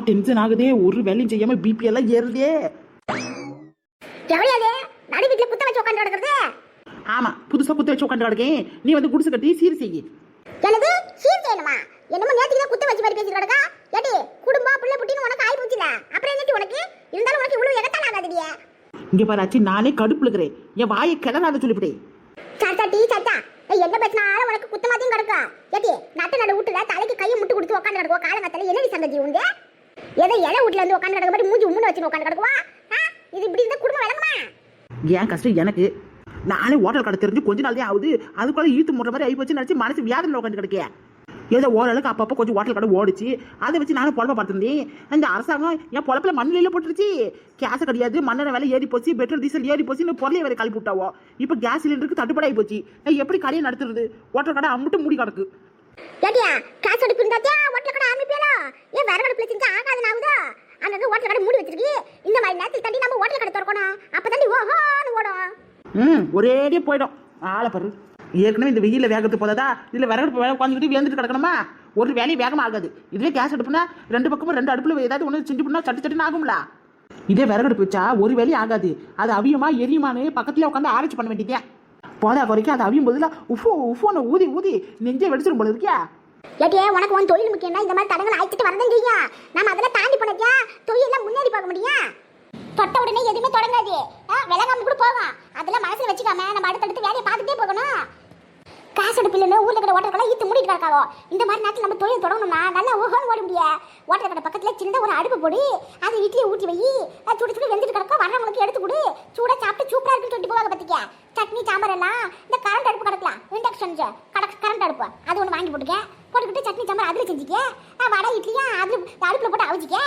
Tension ஆகுதே, ஒரு வேலையும் செய்யாம பிபி எல்லாம் ஏறுதே. நடு வீட்டுல குத்த வச்சு உட்காந்து கிடக்குறது. ஆமா, புதுசா குத்த வச்சு உட்காந்து கிடக்கேன். நீ வந்து குடிசை கட்டி சீர் செய்யி. என்னது சீர் செய்யணுமா? என்னமோ நேத்துக்கு குத்த வச்சு மாதிரி பேசிட்டு கிடக்கா. ஏடி குடும்பம் பிள்ளை புட்டின்னு உனக்கு ஆயி போச்சுல, அப்புறம் என்னடி உனக்கு இருந்தாலும் உனக்கு இவ்வளவு எகத்தால ஆகாதடியே. இங்க பாராச்சி, நானே கடுப்புல இருக்கிறேன். என் வாயை கிளறாத சொல்லிவிட்டேன். சாத்தா டீ சாத்தா, என்ன பேசினாலும் உனக்கு குத்தமாத்தையும் கிடக்கா. ஏடி நட்டு நடு வீட்டுல தலைக்கு கையை முட்டு கொடுத்து உட்காந்து கிடக்குவா. காலங்கத்தால என்னடி சந்ததி உண்டு? ஏதோ இலை வீட்டுல இருந்து உட்காந்து கிடக்க மாதிரி மூஞ்சி உம்முன்னு வச்சு உட்காந்து கிடக்குவா. இது இப்படி இருந்தா குடும்பம் விளங்குமா? ஏன் கஷ்டம் எனக்கு? நானே ஹோட்டல் கடை தெரிஞ்சு கொஞ்ச நாள் தான் ஆகுது, அதுக்குள்ள ஈத்து முடுற மாதிரி ஆகி போச்சு நினைச்சு மனசு வியாதில உட்காந்து கிடக்கே. ஏதோ ஓரளவுக்கு அப்பப்போ கொஞ்சம் ஹோட்டல் கடை ஓடிச்சு, அதை வச்சு நானும் பொழப்ப பார்த்துருந்தேன். இந்த அரசாங்கம் என் பொழப்பில் மண்ணில போட்டுருச்சு. கேஸ் கிடையாது, மண்ணெண்ணெய் விலை ஏறி போச்சு, பெட்ரோல் டீசல் ஏறி போச்சு, இன்னும் பொருளை வேற கழிப்பு விட்டாவோ. இப்போ கேஸ் சிலிண்டருக்கு தட்டுப்படாகி போச்சு. எப்படி கடையை நடத்துறது? ஹோட்டல் கடை அம்மிட்டு மூடி கிடக்கு. ஏடியா காசு எடுப்பு இருந்தாத்தியா ஹோட்டல் கடை ஆரம்பிப்பேலோ? ஏன் வேற கடை செஞ்சா ஆகாதுன்னு ஆகுதோ? அங்கே ஹோட்டல் கடை மூடி வச்சிருக்கு. இந்த மாதிரி நேரத்தில் தண்டி நம்ம ஹோட்டல் கடை திறக்கணும். அப்போ தண்டி ஓஹோன்னு ஓடும். ஒரேடியே போயிடும். ஆளை பாரு, ஏற்கனவே இந்த வெயில வேகத்து போதாதா, இதுல விறகு வேலை உட்காந்துக்கிட்டு வேந்துட்டு கிடக்கணுமா? ஒரு வேலையும் வேகமா ஆகாது. இதுவே கேஸ் அடுப்புனா ரெண்டு பக்கமும் ரெண்டு அடுப்புல ஏதாவது ஒன்று செஞ்சு பண்ணா சட்டு சட்டுன்னு ஆகும்ல. இதே விறகு அடுப்பு வச்சா ஒரு வேலையும் ஆகாது. அது அவியமா எரியுமான்னு பக்கத்துல உட்காந்து ஆராய்ச்சி பண்ண வேண்டியதே. போதா குறைக்கும் அது அவியும் போதுல உஃபோன்னு ஊதி ஊதி நெஞ்சே வெடிச்சிடும் போல இருக்கியா. ஏடியே உனக்கு உன் தொழில் முக்கியம்னா இந்த மாதிரி தடங்களை ஆயிட்டு வரதான் செய்யும். நம்ம அதெல்லாம் தாண்டி போனதியா தொழிலாம் முன்னேறி பார்க்க முடியும். தொட்ட உடனே எதுவுமே தொடங்காது, விலகாம கூட போகும். அதெல்லாம் மனசுல வச்சுக்காம நம்ம அடுத்தடுத்து வேலையை பார்த்துட்டே போகணும். காசு அடுப்பில் ஊர்ல கடை ஓட்டர் கடை ஈத்து மூடிட்டு கிடக்காவோ. இந்த மாதிரி நேரத்தில் நம்ம தொழில் தொடங்கணும்னா நல்லா ஓஹோன்னு ஓட முடியாது. ஓட்டர் கடை பக்கத்தில் சின்னதாக ஒரு அடுப்பு போடு, அதை இட்லியை ஊற்றி வை, சுடு சுடு வெந்துட்டு கிடக்கும். வர்றவங்களுக்கு எடுத்து கொடு, சூடாக சாப்பிட்டு சூப்பராக இருக்குன்னு சொல்லிட்டு போவாங்க. பற்றிக்க சட்னி சாம்பார் எல்லாம் இந்த கரண்ட் அடுப்பு கிடக்கலாம், இண்டக்ஷன் கரண்ட் அடுப்பு அது ஒன்று வாங்கி போட்டுக்கிட்டு சட்னி சாம்பார் அதில் செஞ்சுக்க. வடை இட்லியா அதில் அடுப்பில் போட்டு அவிச்சிக்க.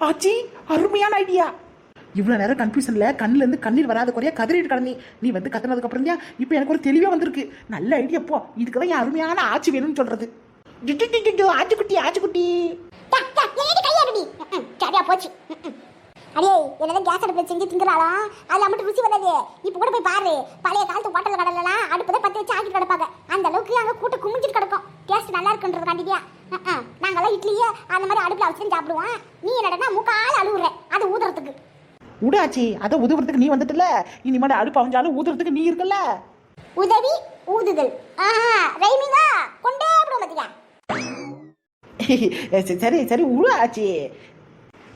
ஆச்சி, அருமையான ஐடியா. இவ்வளவு நேரம் கன்ஃபியூஷன்ல கண்ணுல இருந்து கண்ணீர் வராத குறையா கதறிட்டு கிடந்தி. நீ வந்து கத்துனதுக்கு அப்புறம் தான் இப்போ எனக்கு ஒரு தெளிவா வந்திருக்கு. நல்ல ஐடியா போ. இதுக்குதான் என் அருமையான ஆட்சி வேணும்னு சொல்றது. ஆச்சுக்குட்டி ஆச்சுக்குட்டி சரியா போச்சு. அடே என்னதான் கேஸ் அடுப்புல செஞ்சு திங்குறாளாம், அதுல மட்டும் ருசி வராது. இப்ப கூட போய் பாரு, பழைய காலத்து ஹோட்டல் கடலாம் அடுப்புதான் பத்தி வச்சு ஆக்கிட்டு கிடப்பாங்க. அந்த அளவுக்கு அங்க கூட்ட குமிஞ்சிட்டு கிடக்கும். டேஸ்ட் நல்லா இருக்குன்றது கண்டிப்பா. நாங்கெல்லாம் இட்லியே அந்த மாதிரி அடுப்புல வச்சு சாப்பிடுவோம். நீ என்னடா முக்கால அழுவுற அது ஊதுறதுக்கு. உடாச்சி, அதை உதவுறதுக்கு நீ வந்துட்டுல, இனிமேல் அடுப்பு அவஞ்சாலும் ஊதுறதுக்கு நீ இருக்கல. உதவி ஊதுதல் ரைமிங்கா கொண்டே விடுவோம் பத்தியா. சரி சரி உடு ஆச்சி.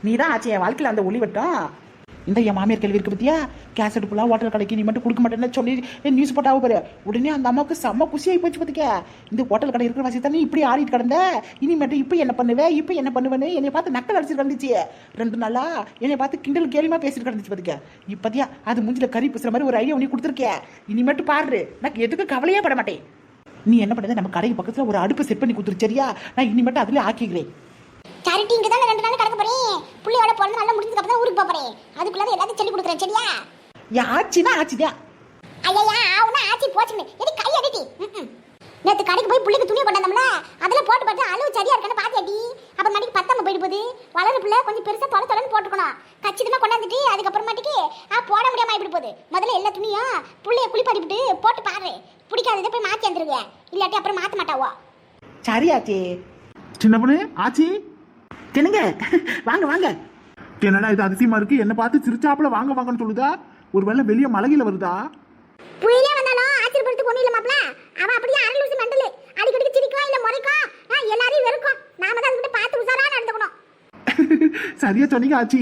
நீ தான் ஆச்சி என் வாழ்க்கையில் அந்த ஒளி வட்டம். இந்த என் மாமியார் கேள்வி இருக்கு பத்தியா, கேஸ் அடுப்புலாம் ஹோட்டல் கடைக்கு நீ மட்டும் கொடுக்க மாட்டேன்னு சொல்லி நியூஸ் போட்டாவும் பாரு. உடனே அந்த அம்மாவுக்கு செம்ம குசியாகி போச்சு பத்திக்க. இந்த ஹோட்டல் கடை இருக்கிற வசதி தானே இப்படி ஆடிட்டு கிடந்த, இனிமேட்டு இப்போ என்ன பண்ணுவேன் இப்போ என்ன பண்ணுவேன்னு என்னை பார்த்து நக்கல் அடிச்சுட்டு கிடந்துச்சு. 2 நாளா என்னை பார்த்து கிண்டல் கேள்விமா பேசிட்டு கிடந்துச்சு பத்திக்க. இப்போதியா அது மூஞ்சில கறி பேசுற மாதிரி ஒரு ஐடியா உனக்கு கொடுத்துருக்கேன். இனிமேட்டு பாரு, நான் எதுக்கு கவலையே பட மாட்டேன். நீ என்ன பண்ணுறது, நம்ம கடைக்கு பக்கத்தில் ஒரு அடுப்பு செட் பண்ணி கொடுத்துரு சரியா? நான் இனிமேட்டு அதிலே ஆக்கிக்கிறேன். சாரிட்டி இங்க தான் 2 நாள் கிடக்க போறேன். புள்ளியோட பிறந்த நல்லா முடிஞ்சதுக்கு அப்புறம் ஊருக்கு போறேன். அதுக்குள்ள எல்லாத்தையும் சொல்லி கொடுக்குறேன் சரியா? ஆச்சினா ஆச்சிதான். ஐயா அவனா ஆச்சி போச்சுன்னு எடி கை அடிட்டி. நேத்து கடைக்கு போய் புள்ளிக்கு துணியை கொண்டாந்தோம்ல, அதுல போட்டு பார்த்து அளவு சரியா இருக்கான்னு பாத்தியாடி. அப்ப மாட்டிக்கு பத்தாம போயிட்டு போகுது. வளர பிள்ளை கொஞ்சம் பெருசா தொலைன்னு போட்டுக்கணும். கச்சிதமா கொண்டாந்துட்டு அதுக்கப்புறமாட்டிக்கு போட முடியாம இப்படி போகுது. முதல்ல எல்லா துணியும் புள்ளைய குளிப்பாட்டிவிட்டு போட்டு பாரு. பிடிக்காததை போய் மாத்தி வந்துருங்க, இல்லாட்டி அப்புறம் மாத்த மாட்டாவோ. சரி ஆச்சி. சின்ன பொண்ணு ஆச்சி, என்னங்க வாங்க வாங்க. என்னடா இது அதிசயமா இருக்கு, என்ன பார்த்து சிரிச்சாப்புல வாங்க வாங்கன்னு சொல்லுதா? ஒருவேளை வெளியே மலையில வருதா? புயலே வந்தாலும் ஆச்சரியப்படுறதுக்கு ஒண்ணும் இல்ல மாப்ள. அவ அப்படியே அரலூசி மெண்டல். அடிக்கடி சிரிக்கும் இல்ல முறைக்கும், எல்லாரையும் வெறுக்கும். நாம தான் அதுகிட்ட பார்த்து உசாரா நடந்துக்கணும். சரியா சொன்னீங்க ஆச்சி.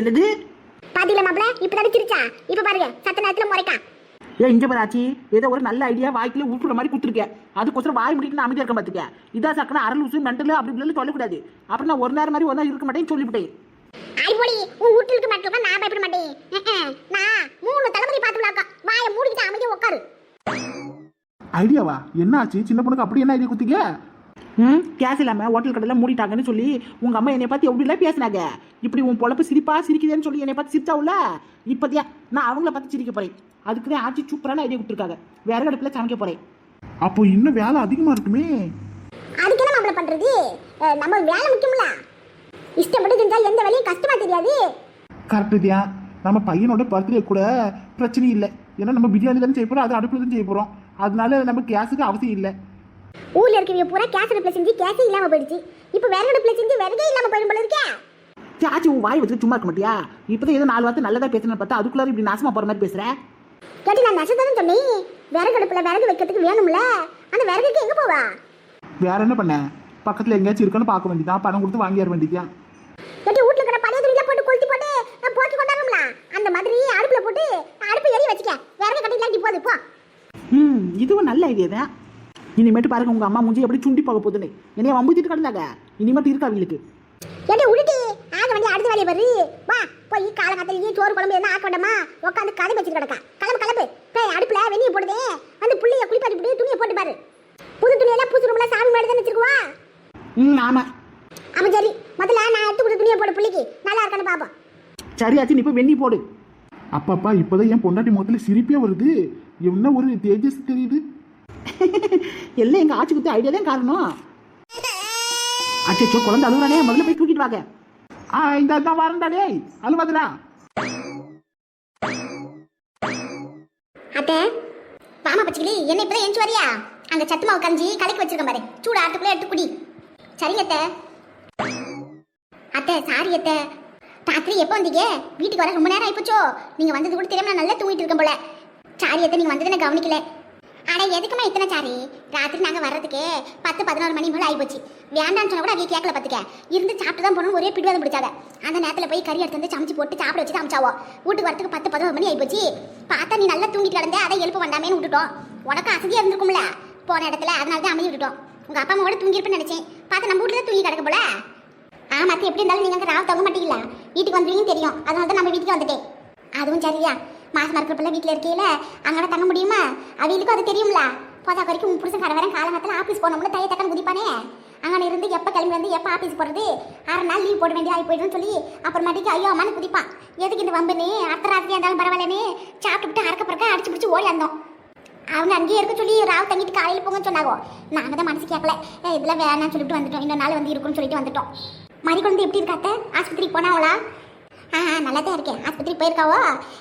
என்னது பாத்தீங்களா மாப்ள, இப்பதான் சிரிச்சா. இப்ப பாருங்க சத்த நேரத்துல முறைக்கா. இங்க பாராச்சி, ஏதோ ஒரு நல்ல ஐடியா வாய்க்குல ஊற்றுற மாதிரி கொடுத்துருக்கேன். அதுக்கோசரம் வாய் முடிக்கணும் அமைதியா இருக்க பார்த்துக்க. இதான் சக்கன அரலூசு மெண்டல் அப்படி இப்படின்னு சொல்லக்கூடாது. அப்புறம் நான் ஒரு நேரம் மாதிரி ஒன்றா இருக்க மாட்டேன்னு சொல்லிவிட்டேன். ஐபோடி உன் வீட்டுக்கு மட்டும் நான் பயப்பட மாட்டேன். நான் 3 தலைமுறை பார்த்து விளாக்கா. வாயை மூடிக்கிட்டு அமைதியா உட்காரு. ஐடியாவா? என்ன ஆச்சு சின்ன பொண்ணுக்கு அப்படி என்ன ஐடியா குத்திங்க? கேஸ் இல்லாம ஹோட்டல் கடையில் மூடிட்டாங்கன்னு சொல்லி உங்க அம்மா என்னை பார்த்து எப்படிலாம் பேசினாங்க. இப்படி உன் பொழப்பு சிரிப்பா சிரிக்குதுன்னு சொல்லி என்னை பார்த்து சிரிச்சாவுல. இப்போதியா நான் அவங்கள பார்த்து சிரிக்க போறேன். அதுக்குதான் ஆச்சி சூப்பரான ஐடியா கொடுத்துருக்காங்க. வேற அடுப்புல சமைக்க போறேன். அப்போ இன்னும் வேலை அதிகமா இருக்குமே. அதுக்கு என்ன மாப்ள பண்றது, நம்ம வேலை முக்கியம்ல. இஷ்டப்பட்டு செஞ்சா எந்த வேலையும் கஷ்டமா தெரியாது. கரெக்டு தான். நம்ம பையனோட பர்த்டே கூட பிரச்சனை இல்லை. ஏன்னா நம்ம பிரியாணி தானே செய்ய போறோம், அது அடுப்புல தான் செய்ய போறோம். அதனால நம்ம கேஸுக்கு அவசியம் இல்லை. ஊர்ல இருக்கிற பூரா கேஸ் அடுப்புல செஞ்சு கேஸே இல்லாம போயிடுச்சு. இப்போ விறகு அடுப்புல செஞ்சு விறகே இல்லாம போயிடும் போல இருக்கே. ஆச்சி உன் வாய் வச்சுட்டு சும்மா இருக்க மாட்டியா? இப்பதான் ஏதோ 4 வார்த்தை நல்லதா பேசணும்னு பார்த்தா அதுக்குள்ளார இப்படி நாசமா போற மாதிரி பேசுற. கேட்டு நான் நஷ்டத்தானே சொன்னேன். விறகு அடுப்புல விறகு வைக்கிறதுக்கு வேணும்ல, அந்த விறகுக்கு எங்க போவா? வேற என்ன பண்ண? பக்கத்துல எங்கேயாச்சும் இருக்கான்னு பார்க்க வேண்டியதான், பணம் கொடுத்து வாங்கிட வேண்டியதான். கேட்டு வீட்டுல இருக்கிற பழைய துணியில போட்டு கொளுத்தி போட்டு போக்கி கொண்டாடும்ல, அந்த மாதிரி அடுப்புல போட்டு அடுப்பு எரிய வச்சுக்க. விறகு கட்டிலாம் போகுது போ. இதுவும் நல்ல ஐடியா தான். இனிமேட்டு பாருங்க உங்க அம்மா மூஞ்சி எப்படி சுண்டி போக போகுதுன்னு. என்னைய வம்புத்திட்டு கிடந்தாங்க, இனிமேட்டு இருக்கா அவங்களுக்கு. கேட்டு உருட்டி ஆக வேண்டிய அடுத்த வேலையை வரு. வா போய் காலகட்டத்திலேயே சோறு குழம்பு என்ன ஆக்க வேண்டாமா? உட்காந்து கதை வச்சுட்டு கிடக்கா. கிளம்பு போய் அடுப்புல வெளியே போடுதே வந்து புள்ளைய குளிப்பாட்டி போட்டு துணியை போட்டு பாரு. புது துணியெல்லாம் புது ரூம்ல சாமி மாதிரி தான் வச்சிருக்குவா. ஆமா. அப்ப சரி, முதல்ல நான் எடுத்து கொடுத்த துணியை போடு, புள்ளிக்கு நல்லா இருக்கான்னு பாப்போம். சரியாச்சு, நீ போய் வெண்ணி போடு. அப்பப்பா இப்போதான் என் பொண்டாட்டி முகத்துல சிரிப்பே வருது. என்ன ஒரு தேஜஸ் தெரியுது. எல்லாம் எங்க ஆட்சி குத்து ஐடியா தான் காரணம். அச்சோ குழந்தை அழுகுறானே, முதல்ல போய் தூக்கிட்டு வாங்க. இந்த வரண்டாடே அழுவாதுடா. அத்தை வாமா பச்சிக்கலி, என்ன இப்பதான் எஞ்சி வரியா? அங்க சத்து மாவு கஞ்சி கலக்கி வச்சிருக்கேன் பாரு, சூடு ஆட்டுக்குள்ள எடுத்து குடி. சரிங்க அத்தை. அத்தை சாரி அத்தை, ராத்திரி எப்போ வந்தீங்க? வீட்டுக்கு வர ரொம்ப நேரம் ஆயிப்போச்சோ. நீங்க வந்தது கூட தெரியாம நான் நல்லா தூங்கிட்டு இருக்கேன் போல. சாரி அத்தை, நீங்க வந்தது நான் கவனிக்கல. ஆனா எதுக்குமா இத்தனை சாரி? ராத்திரி நாங்க வர்றதுக்கு 10-11 மணி போல ஆயிப்போச்சு. வேண்டான்னு சொன்னா கூட அவங்க கேட்கல பாத்துக்க. இருந்து சாப்பிட்டு தான் போனோம், ஒரே பிடிவாதம் பிடிச்சாங்க. அந்த நேரத்துல போய் கறி எடுத்து வந்து சமைச்சு போட்டு சாப்பிட வச்சு சமைச்சாவோ. வீட்டுக்கு வரத்துக்கு 10-11 மணி ஆயிப்போச்சு. பார்த்தா நீ நல்லா தூங்கிட்டு கிடந்த, அதை எழுப்ப வேண்டாமேன்னு விட்டுட்டோம். உனக்கு அசதியா இருந்திருக்கும்ல போன இடத்துல, அதனால தான் அமைதி விட்டுட்டோம். உங்க அப்பா அம்மாவோட தூங்கிருப்பேன்னு நினைச்சேன். பார்த்தா நம்ம வீட்டுல தூங்கி கிடக்க போல. ஆமாத்தி, எப்படி இருந்தாலும் நீங்க ராவ் தங்க மாட்டீங்களா? வீட்டுக்கு வந்துருவீங்கன்னு தெரியும், அதனால தான் நம்ம வீட்டுக்கு வந்துட்டேன். அதுவும் சரியா, மாசமா இருக்கிறப்பெல்லாம் வீட்டில் இருக்கையில அங்கே தங்க முடியுமா? அவங்களுக்கும் அது தெரியும்ல. போதா வரைக்கும் உன் புருஷன் கடை காலங்கத்தில் ஆஃபீஸ் போனோம்னா தைய தக்கன்னு குதிப்பானே. அங்கே இருந்து எப்போ கிளம்பி வந்து எப்போ ஆஃபீஸ் போகிறது, 6 நாள் லீவ் போட வேண்டிய ஆகி போய்டுன்னு சொல்லி அப்புறமேட்டுக்கு ஐயோ அம்மானு குதிப்பான். எதுக்கு இந்த வம்புன்னு அர்த்த ராத்திரியாக இருந்தாலும் பரவாயில்லன்னு சாப்பிட்டுட்டு அறக்க பறக்க அடிச்சு பிடிச்சி ஓடி வந்தோம். அவங்க அங்கேயே இருக்க சொல்லி ராவ் தங்கிட்டு காலையில் போங்கன்னு சொன்னாங்க. நாங்கள் தான் மனசு கேட்கல, இதெல்லாம் வேணாம்னு சொல்லிட்டு வந்துட்டோம். இன்னொரு நாள் வந்து இருக்குன்னு சொல்லிட்டு வந்துட்டோம். மறி குழந்தை எப்படி இருக்காத்த? ஆஸ்பத்திரிக்கு போனாவளா? நல்லா தான் இருக்கேன். ஆஸ்பத்திரி போயிருக்காவோ,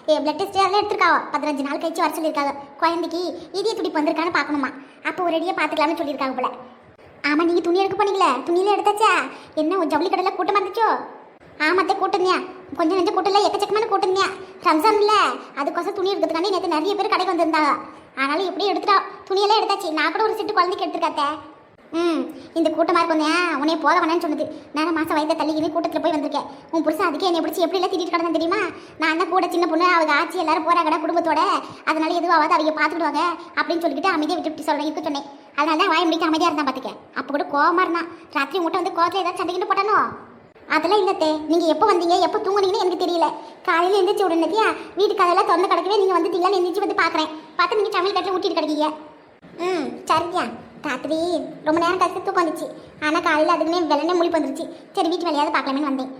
பிளட் டெஸ்ட் அதெல்லாம் எடுத்துருக்காவோ. 15 நாள் கழிச்சு வர சொல்லியிருக்காங்க. குழந்தைக்கு இதய துடிப்பு வந்திருக்கான்னு பார்க்கணுமா? அப்போ ஒரு அடியாக பார்த்துக்கலாம்னு சொல்லியிருக்காங்க போல. ஆமாம், நீங்கள் துணி எடுக்க போனீங்களே, துணியில எடுத்தாச்சா? என்ன ஒரு ஜவுளி கடையில் கூட்டமாக இருந்துச்சோ? ஆமாத்தே கூட்டணியா, கொஞ்சம் நெஞ்ச கூட்டம் இல்லை, எக்கச்சக்கமான கூட்டணியா. ரம்ஜான் இல்லை, அதுக்கோசம் துணி எடுக்கிறதுக்காண்டி நேற்று நிறைய பேர் கடைக்கு வந்திருந்தாங்க. ஆனாலும் எப்படியும் எடுத்துட்டோம், துணியெல்லாம் எடுத்தாச்சு. நான் கூட ஒரு செட்டு குழந்தைக்கு எடுத்துருக்காத்தே. இந்த கூட்டமாக இருக்கும் உன்னைய போக வேணான்னு சொன்னது. நான் மாதம் வயதை தள்ளிக்கினே கூட்டத்தில் போய் வந்திருக்கேன். உன் புருஷன் அதுக்கு என்னை பிடிச்சி எப்படிலாம் திட்டிட்டு கிடந்தேன் தெரியுமா? நான் தான் கூட சின்ன பொண்ணு, அவங்க ஆட்சி எல்லாரும் போகிறாங்கடா குடும்பத்தோட, அதனால எதுவும் ஆகாது, அவங்க பார்த்துக்கிடுவாங்க அப்படின்னு சொல்லிட்டு அமைதியை விட்டு சொல்கிறேன் இருக்க சொன்னேன். அதனால தான் வாய முடிக்க அமைதியாக இருந்தான் பார்த்துக்க. அப்போ கூட கோவமாக இருந்தான். ராத்திரி உங்கள்கிட்ட வந்து கோவத்தில் ஏதாவது சண்டைக்கிட்டு போட்டானோ? அதெல்லாம் இல்லத்தே. நீங்கள் எப்போ வந்தீங்க எப்போ தூங்குனீங்கன்னு எனக்கு தெரியல. காலையில் எழுந்திரிச்சு உடனேத்தியா வீட்டுக்கு அதெல்லாம் திறந்து கிடக்கவே நீங்கள் வந்துட்டீங்களான்னு எழுந்திரிச்சு வந்து பார்க்குறேன். பார்த்து நீங்கள் சமையல் கட்டில் ஊட்டிட்டு கிடக்கீங்க. சரியா, ராத்திரி ரொம்ப நேரம் கழிச்சு தூக்கம் வந்துச்சு. ஆனால் காலையில் அதுக்குன்னே வெள்ளனே முழிப்பு வந்துருச்சு. சரி வீட்டு வேலையாவது பார்க்கலாமேன்னு வந்தேன்.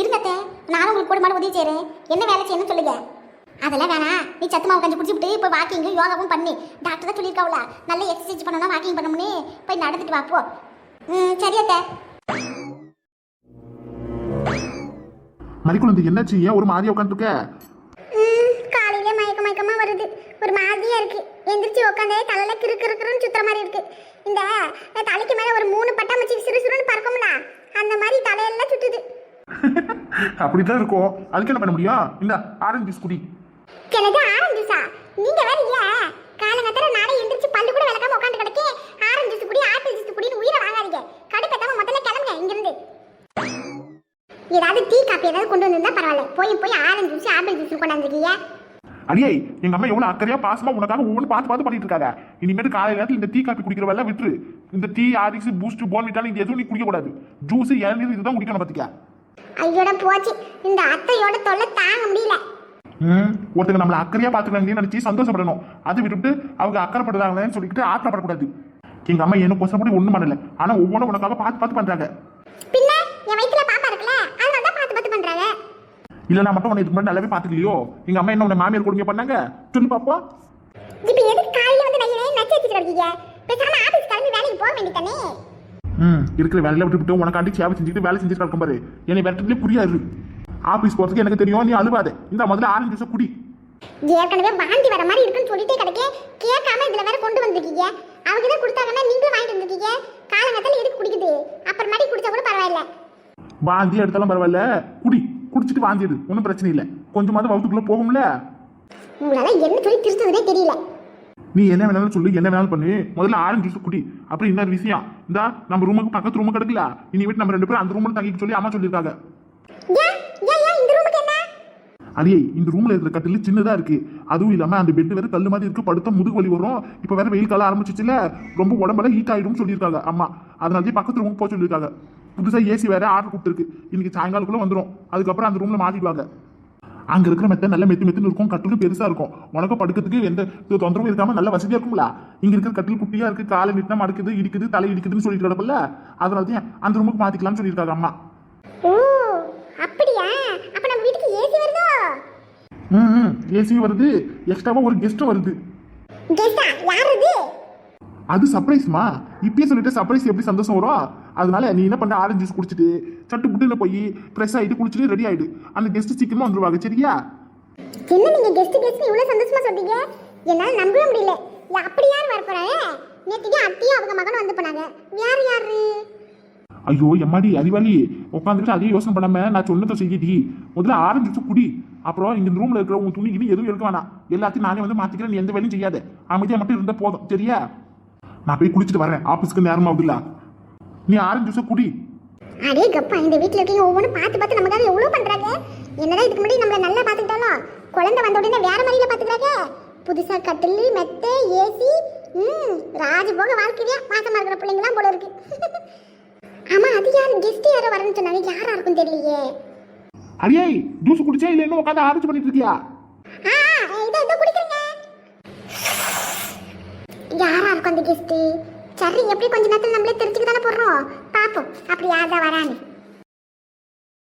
இருந்தத்தே, நானும் உங்களுக்கு கூட மாட உதவி செய்கிறேன். என்ன வேலை செய்யணும்னு சொல்லுங்க. அதெல்லாம் வேணாம், நீ சத்து மாவு கஞ்சி குடிச்சுட்டு இப்போ வாக்கிங்கும் யோகாவும் பண்ணி, டாக்டர் தான் சொல்லியிருக்காவுல நல்ல எக்ஸசைஸ் பண்ணணும்னா வாக்கிங் பண்ணணும்னு போய் நடந்துட்டு வாப்போ. சரியாத்தே. மறிக்குழந்தை என்னாச்சு? ஏன் ஒரு மாதிரியா உட்காந்துருக்க? காலையில மயக்கமா வருது, ஒரு மாதிரியா இருக்கு. எந்திரிச்சு உட்காந்தே தலையில கிறுன்னு சுத்துற மாதிரி இருக்கு. இந்த தலைக்கு மேல ஒரு 3 பட்டாம்பூச்சி சிறுசுறுன்னு பறக்கும்ல, அந்த மாதிரி தலையெல்லாம் சுத்துது. அப்படிதான் இருக்கும். அதுக்கு என்ன பண்ண முடியும்? இந்த ஆரஞ்சு ஜூஸ் குடி. எனக்கு ஆரஞ்சு ஜூஸா? நீங்க வேற இல்ல, காலங்கத்தர நானே எந்திரிச்சு பல்லு கூட விளக்காம உட்காந்து கிடக்கே. ஆரஞ்சு ஜூஸ் குடி, ஆப்பிள் ஜூஸ் குடின்னு உயிரை வாங்காதீங்க. கடுப்பேத்தாம முதல்ல கிளம்புங்க இங்கிருந்து. ஏதாவது டீ காப்பி ஏதாவது கொண்டு வந்திருந்தா பரவாயில்ல, போய் ஆரஞ்சு ஜூஸ் ஆப்பிள் ஜூஸ் கொண்டாந்துருக்கீங்க. அடியே, எங்க அம்மா எவ்வளவு அக்கறையா பாசமா உனக்காக ஒவ்வொன்று பார்த்து பண்ணிட்டு இருக்காங்க. இனிமேட்டு காலை நேரத்தில் இந்த டீ காப்பி குடிக்கிற வேலை விட்டுரு. இந்த டீ ஆரிக்ஸ் பூஸ்ட் போன்விட்டாலும் இது எதுவும் நீ குடிக்க கூடாது. ஜூஸ் இளநீர் இதுதான் குடிக்கணும் பாத்துக்க. ஐயோட போச்சு, இந்த அத்தையோட தொல்லை தாங்க முடியல. ஒருத்தங்க நம்மள அக்கறையா பாத்துக்கிறாங்கன்னு நினைச்சு சந்தோஷப்படணும். அதை விட்டுட்டு அவங்க அக்கறைப்படுறாங்கன்னு சொல்லிட்டு ஆத்திரப்படக்கூடாது. எங்க அம்மா என்ன கொசம் கூட ஒண்ணும் பண்ணல, ஆனா ஒவ்வொன்றும் உனக்காக பார்த்து பண்றாங்க. பின்ன என் வயித்துல பாப்பா இருக்குல்ல, அதனால தான் பார்த்து பண்றாங்க. இல்ல நான் மட்டும் உன்னை இதுக்கு முன்னாடி நல்லாவே பாத்துக்கலையோ? எங்க அம்மா என்ன உன்னை மாமியார் கொடுங்க பண்ணாங்க சொல்லு பாப்போம். இப்போ எதுக்கு காலையில வந்து நச்சு வச்சுட்டு இருக்கீங்க? பேசாம ஆபீஸ் கிளம்பி வேலைக்கு போக வேண்டியதானே? இருக்கிற வேலையில விட்டுவிட்டு உனக்காண்டி சேவை செஞ்சுட்டு வேலை செஞ்சுட்டு இருக்கும் பாரு. என்னை விரட்டுலயே புரியாது. ஆபீஸ் போறதுக்கு எனக்கு தெரியும், நீ அழுவாத. இந்த முதல்ல ஆரஞ்சு ஜூஸ் குடி. ஏற்கனவே வாந்தி வர மாதிரி இருக்குன்னு சொல்லிட்டே கிடைக்கே, கேட்காம இதுல வேற கொண்டு வந்திருக்கீங்க. அவங்க தான் கொடுத்தாங்கன்னா நீங்களும் வாங்கிட்டு வந்துருக்கீங்க. காலங்கத்தில் எதுக்கு குடிக்குது? அப்புறமாட்டி குடிச்சா கூட பரவாயில்ல. வாந்தி எடுத்தாலும் பரவாயில்ல, குடிச்சிட்டு வாந்தி எடு, ஒன்றும் பிரச்சனை இல்லை. கொஞ்சமாவது வகுத்துக்குள்ள போகும்ல. உங்களால என்ன சொல்லி திருத்ததுனே தெரியல. நீ என்ன வேணாலும் சொல்லு, என்ன வேணாலும் பண்ணு, முதல்ல ஆரஞ்சு ஜூஸ் குடி. அப்புறம் இன்னொரு விஷயம், இந்தா நம்ம ரூமுக்கு பக்கத்து ரூமுக்கு கிடக்கல, இனிமேட்டு நம்ம 2 பேரும் அந்த ரூம்ல தங்கிக்க சொல்லி அம்மா சொல்லியிருக்காங்க. இந்த ரூமுக்கு என்ன? அடியே, இந்த ரூம்ல இருக்கிற கட்டில் சின்னதா இருக்கு. அதுவும் இல்லாம அந்த பெட் வேற கல்லு மாதிரி இருக்கு, படுத்தா முதுகு வலி வரும். இப்ப வேற வெயில் காலம் ஆரம்பிச்சிச்சுல, ரொம்ப உடம்பெல்லாம் ஹீட் ஆயிடும் சொல்லியிருக்காங்க அம்மா. அதனாலதான் பக்கத்து ரூமுக்கு போக சொல்லியிருக்காங்க. புதுசா ஏசி வேற ஆர்டர் கொடுத்துருக்கு. இன்னைக்கு சாயங்காலக்குள்ள வந்துடும். அதுக்கப்புறம் அந்த ரூம்ல மாட்டிடுவாங்க. அங்க இருக்கிற மெத்த நல்ல மெத்துன்னு இருக்கும், கட்டிலும் பெருசா இருக்கும். உனக்கு படுக்கிறதுக்கு எந்த தொந்தரவும் இருக்காம நல்ல வசதியா இருக்கும்ல. இங்க இருக்கிற கட்டில் குட்டியா இருக்கு, காலை நீட்டினா மடுக்குது, இடிக்குது, தலை இடிக்குதுன்னு சொல்லிட்டு கிடப்பல. அதனாலதான் அந்த ரூமுக்கு மாத்திக்கலாம்னு சொல்லியிருக்காங்க அம்மா. ஓ அப்படியா? அப்ப நம்ம வீட்டுக்கு ஏசி வருதோ? ஏசி வருது, எக்ஸ்ட்ராவா ஒரு கெஸ்டும் வருது. கெஸ்டா? யார் இது? அது சர்ப்ரைஸ்மா. இப்பயே சொல்லிட்டு சர்ப்ரைஸ் எப்படி சந்தோஷம் வரும்? அதனால நீ என்ன பண்ண, ஆரஞ்சு ஜூஸ் குடிச்சிட்டு சட்டு புட்டுல போய் ஃப்ரெஷ் ஆயிட்டு குளிச்சுட்டு ரெடி ஆயிடு. அந்த கெஸ்ட் சீக்கிரமா வந்துருவாங்க, சரியா? என்ன நீங்க கெஸ்ட் இவ்வளவு சந்தோஷமா சொல்றீங்க? என்னால நம்பவே முடியல. அப்படி யார் வர போறாங்க? நேத்திக்கு அத்தையும் அவங்க மகனும் வந்து போனாங்க. வேற யாரு? ஐயோ எம்மாடி அறிவாளி, உட்காந்துட்டு அதே யோசனை பண்ணாம நான் சொன்னதை செய்யடி. முதல்ல ஆரஞ்சு ஜூஸ் குடி. அப்புறம் இங்க ரூம்ல இருக்கிற உன் துணி எதுவும் எடுக்க வேணாம். எல்லாத்தையும் நானே வந்து மாத்திக்கிறேன். நீ எந்த வேலையும் செய்யாத, அமைதியா மட்டும் இருந்தா போதும், சரியா? நான் போய் குளிச்சுட்டு வரேன், ஆபீஸ்க்கு நேரம் ஆகுதுல்ல. நீ ஆரஞ்சு ஜூஸை குடி. அடே கப்பா, இந்த வீட்ல இருக்கீங்க ஒவ்வொன்றும் பார்த்து நமக்காக எவ்வளவு பண்றாங்க. என்னதான் இதுக்கு முன்னாடி நம்மள நல்லா பாத்துக்கிட்டாலும் குழந்தை வந்த உடனே வேற மாதிரில பாத்துக்கிறாங்க. புதுசா கட்டில், மெத்தை, ஏசி, ராஜபோக வாழ்க்கையா மாசமா இருக்கிற பிள்ளைங்களாம் போல இருக்கு. ஆமா, அது யாரு? கெஸ்ட் யாரோ வரணும்னு சொன்னாங்க. யாரா இருக்கும் தெரியலையே. அடியே, ஜூஸ் குடிச்சா இல்ல இன்னும் உட்காந்து ஆரஞ்சு பண்ணிட்டு இருக்கியா? இதோ குடிக்கிறேங்க. யாரா இருக்கும் அந்த கெஸ்ட்? சரி, எப்படி கொஞ்ச நேரத்துல நம்மளே தெரிஞ்சுக்க தானே போறோம். பாப்போம் அப்படி யாரா வரான்னு.